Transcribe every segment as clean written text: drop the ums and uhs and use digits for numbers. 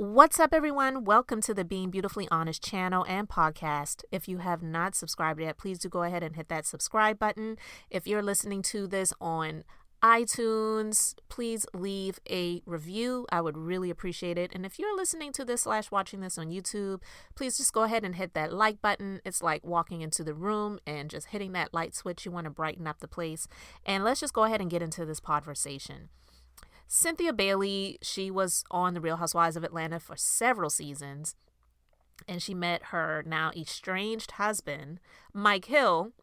What's up, everyone? Welcome to the Being Beautifully Honest channel and podcast. If you have not subscribed yet, please do go ahead and hit that subscribe button. If you're listening to this on iTunes, please leave a review. I would really appreciate it. And if you're listening to this / watching this on YouTube, please just go ahead and hit that like button. It's like walking into the room and just hitting that light switch. You want to brighten up the place. And let's just go ahead and get into this conversation. Cynthia Bailey, she was on The Real Housewives of Atlanta for several seasons, and she met her now estranged husband, Mike Hill,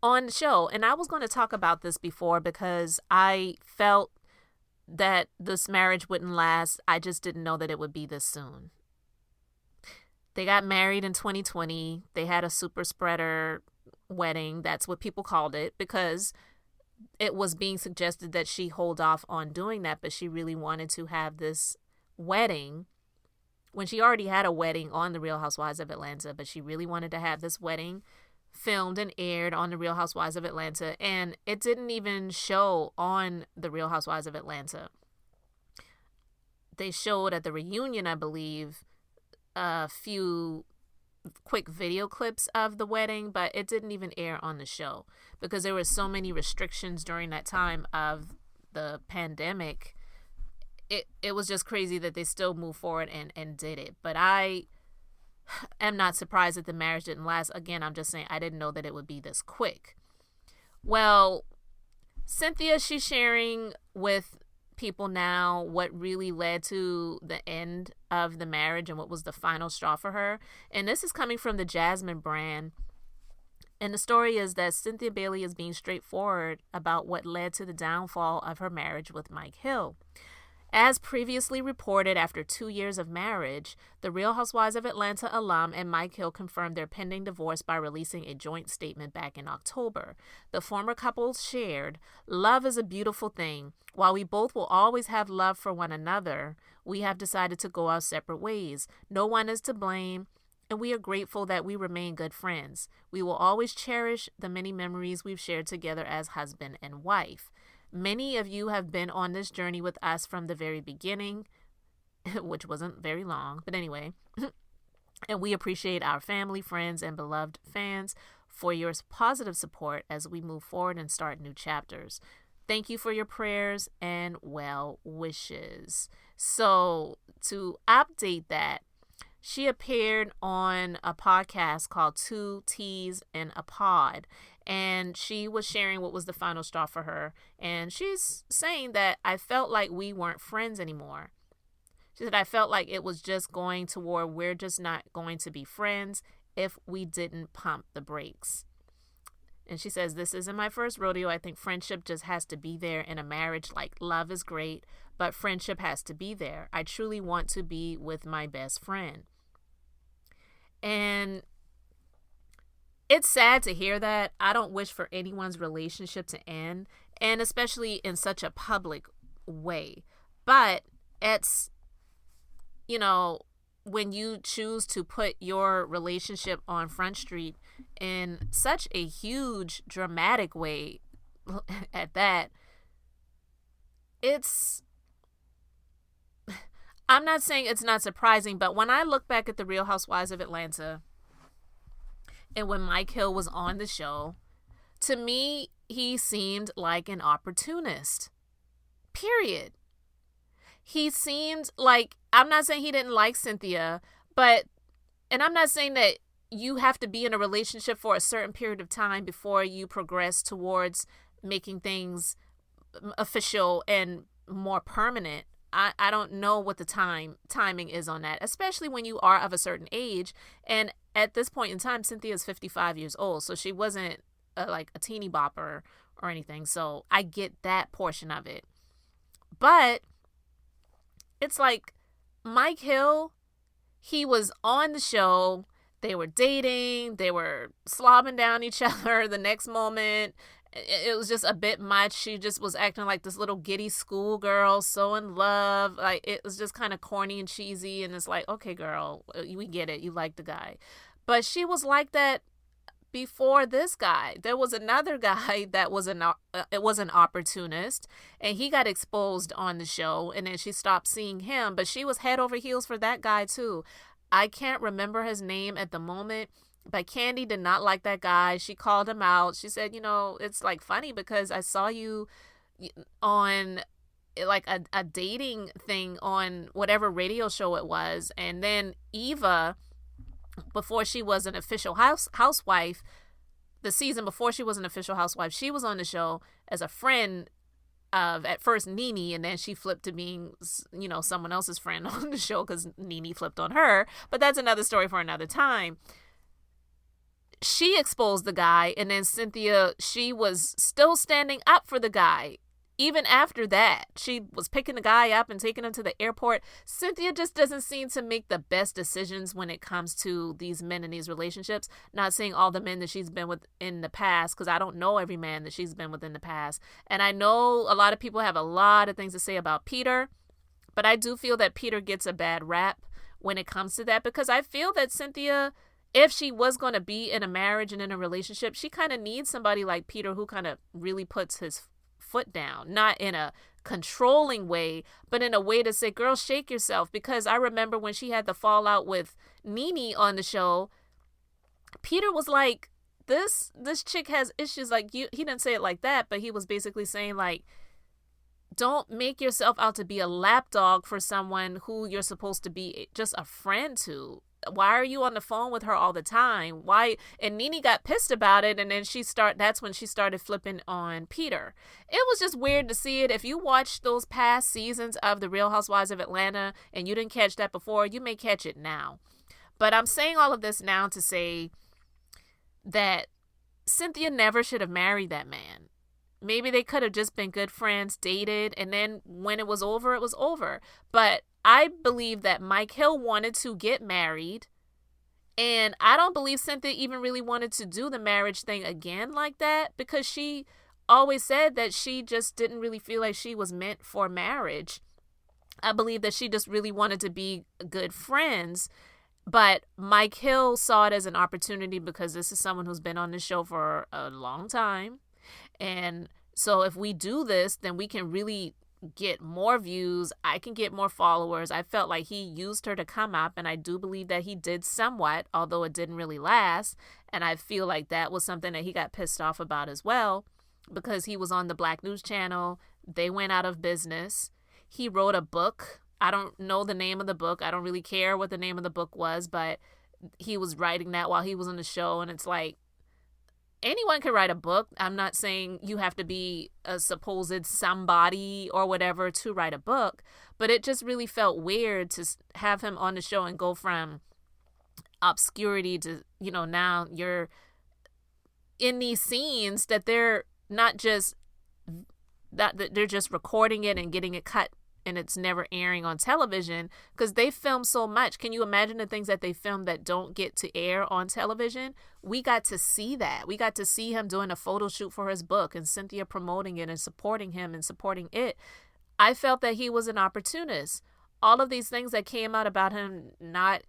on the show. And I was going to talk about this before because I felt that this marriage wouldn't last. I just didn't know that it would be this soon. They got married in 2020. They had a super spreader wedding. That's what people called it because it was being suggested that she hold off on doing that, but she really wanted to have this wedding when she already had a wedding on The Real Housewives of Atlanta, but she really wanted to have this wedding filmed and aired on The Real Housewives of Atlanta, and it didn't even show on The Real Housewives of Atlanta. They showed at the reunion, I believe, a few quick video clips of the wedding, but it didn't even air on the show because there were so many restrictions during that time of the pandemic. It was just crazy that they still moved forward and did it. But I am not surprised that the marriage didn't last. Again, I'm just saying I didn't know that it would be this quick. Well, Cynthia, she's sharing with people now what really led to the end of the marriage and what was the final straw for her. And this is coming from the Jasmine brand. And the story is that Cynthia Bailey is being straightforward about what led to the downfall of her marriage with Mike Hill. As previously reported, after 2 years of marriage, the Real Housewives of Atlanta alum and Mike Hill confirmed their pending divorce by releasing a joint statement back in October. The former couple shared, "Love is a beautiful thing. While we both will always have love for one another, we have decided to go our separate ways. No one is to blame, and we are grateful that we remain good friends. We will always cherish the many memories we've shared together as husband and wife. Many of you have been on this journey with us from the very beginning," which wasn't very long, but anyway, "and we appreciate our family, friends, and beloved fans for your positive support as we move forward and start new chapters. Thank you for your prayers and well wishes." So to update that, she appeared on a podcast called Two Teas in a Pod, and she was sharing what was the final straw for her. And she's saying that I felt like we weren't friends anymore. She said, I felt like it was just going toward we're just not going to be friends if we didn't pump the brakes. And she says, this isn't my first rodeo. I think friendship just has to be there in a marriage. Like love is great, but friendship has to be there. I truly want to be with my best friend. And it's sad to hear that. I don't wish for anyone's relationship to end, and especially in such a public way. But it's, when you choose to put your relationship on Front Street in such a huge, dramatic way at that, I'm not saying it's not surprising, but when I look back at The Real Housewives of Atlanta and when Mike Hill was on the show, to me, he seemed like an opportunist. Period. He seemed like, I'm not saying he didn't like Cynthia, and I'm not saying that you have to be in a relationship for a certain period of time before you progress towards making things official and more permanent. I don't know what the timing is on that, especially when you are of a certain age. And at this point in time, Cynthia is 55 years old, so she wasn't like a teeny bopper or anything. So I get that portion of it. But it's like Mike Hill, he was on the show. They were dating. They were slobbing down each other the next moment. It was just a bit much. She just was acting like this little giddy schoolgirl, so in love. Like, it was just kind of corny and cheesy. And it's like, okay, girl, we get it. You like the guy. But she was like that before this guy. There was another guy that was an opportunist, and he got exposed on the show, and then she stopped seeing him, but she was head over heels for that guy too. I can't remember his name at the moment, but Candy did not like that guy. She called him out. She said, it's like funny because I saw you on like a dating thing on whatever radio show it was, and then Eva, before she was an official housewife, the season before she was an official housewife, she was on the show as a friend of, at first, Nene, and then she flipped to being, someone else's friend on the show because Nene flipped on her. But that's another story for another time. She exposed the guy, and then Cynthia, she was still standing up for the guy. Even after that, she was picking the guy up and taking him to the airport. Cynthia just doesn't seem to make the best decisions when it comes to these men in these relationships. Not saying all the men that she's been with in the past, because I don't know every man that she's been with in the past. And I know a lot of people have a lot of things to say about Peter, but I do feel that Peter gets a bad rap when it comes to that, because I feel that Cynthia, if she was going to be in a marriage and in a relationship, she kind of needs somebody like Peter who kind of really puts his foot down, not in a controlling way, but in a way to say, girl, shake yourself. Because I remember when she had the fallout with Nene on the show, Peter was like, this chick has issues. Like, he didn't say it like that, but he was basically saying, like, don't make yourself out to be a lapdog for someone who you're supposed to be just a friend to. Why are you on the phone with her all the time? Why? And Nene got pissed about it, and then that's when she started flipping on Peter. It was just weird to see it. If you watched those past seasons of The Real Housewives of Atlanta and you didn't catch that before, you may catch it now. But I'm saying all of this now to say that Cynthia never should have married that man. Maybe they could have just been good friends, dated, and then when it was over, it was over. But I believe that Mike Hill wanted to get married, and I don't believe Cynthia even really wanted to do the marriage thing again like that, because she always said that she just didn't really feel like she was meant for marriage. I believe that she just really wanted to be good friends, but Mike Hill saw it as an opportunity because this is someone who's been on the show for a long time. And so if we do this, then we can really get more views. I can get more followers. I felt like he used her to come up, and I do believe that he did somewhat, although it didn't really last. And I feel like that was something that he got pissed off about as well, because he was on the Black News Channel. They went out of business. He wrote a book. I don't know the name of the book. I don't really care what the name of the book was, but he was writing that while he was on the show. And it's like, anyone can write a book. I'm not saying you have to be a supposed somebody or whatever to write a book, but it just really felt weird to have him on the show and go from obscurity to, now you're in these scenes that they're not just, that they're just recording it and getting it cut, and it's never airing on television because they film so much. Can you imagine the things that they film that don't get to air on television? We got to see that. We got to see him doing a photo shoot for his book and Cynthia promoting it and supporting him and supporting it. I felt that he was an opportunist. All of these things that came out about him not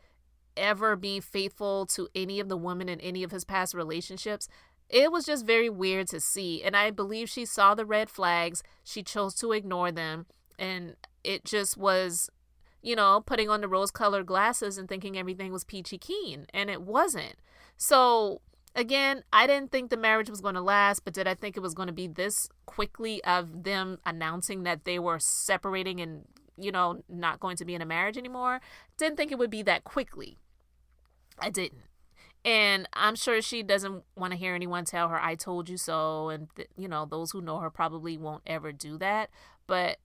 ever being faithful to any of the women in any of his past relationships, it was just very weird to see. And I believe she saw the red flags. She chose to ignore them. And it just was, putting on the rose-colored glasses and thinking everything was peachy keen. And it wasn't. So, again, I didn't think the marriage was going to last, but did I think it was going to be this quickly of them announcing that they were separating and, not going to be in a marriage anymore? Didn't think it would be that quickly. I didn't. And I'm sure she doesn't want to hear anyone tell her, I told you so. And, those who know her probably won't ever do that. But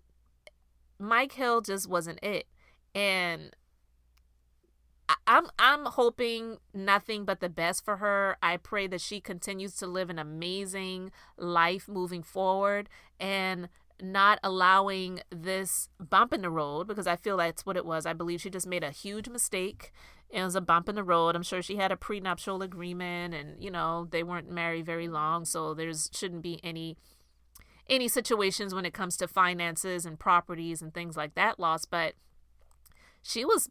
Mike Hill just wasn't it. And I'm hoping nothing but the best for her. I pray that she continues to live an amazing life moving forward and not allowing this bump in the road, because I feel that's what it was. I believe she just made a huge mistake. It was a bump in the road. I'm sure she had a prenuptial agreement and, they weren't married very long. So shouldn't be any situations when it comes to finances and properties and things like that lost. But she was,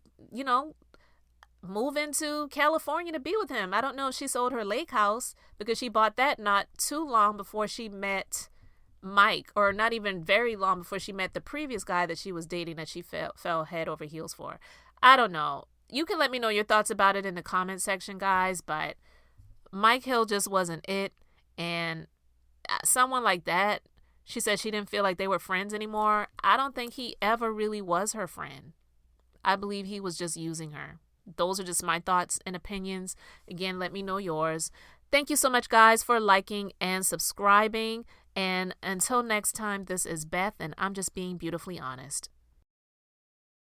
move into California to be with him. I don't know if she sold her lake house because she bought that not too long before she met Mike, or not even very long before she met the previous guy that she was dating that she fell head over heels for. I don't know. You can let me know your thoughts about it in the comment section, guys, but Mike Hill just wasn't it. And someone like that, she said she didn't feel like they were friends anymore. I don't think he ever really was her friend. I believe he was just using her. Those are just my thoughts and opinions. Again, let me know yours. Thank you so much, guys, for liking and subscribing. And until next time, this is Beth, and I'm just being beautifully honest.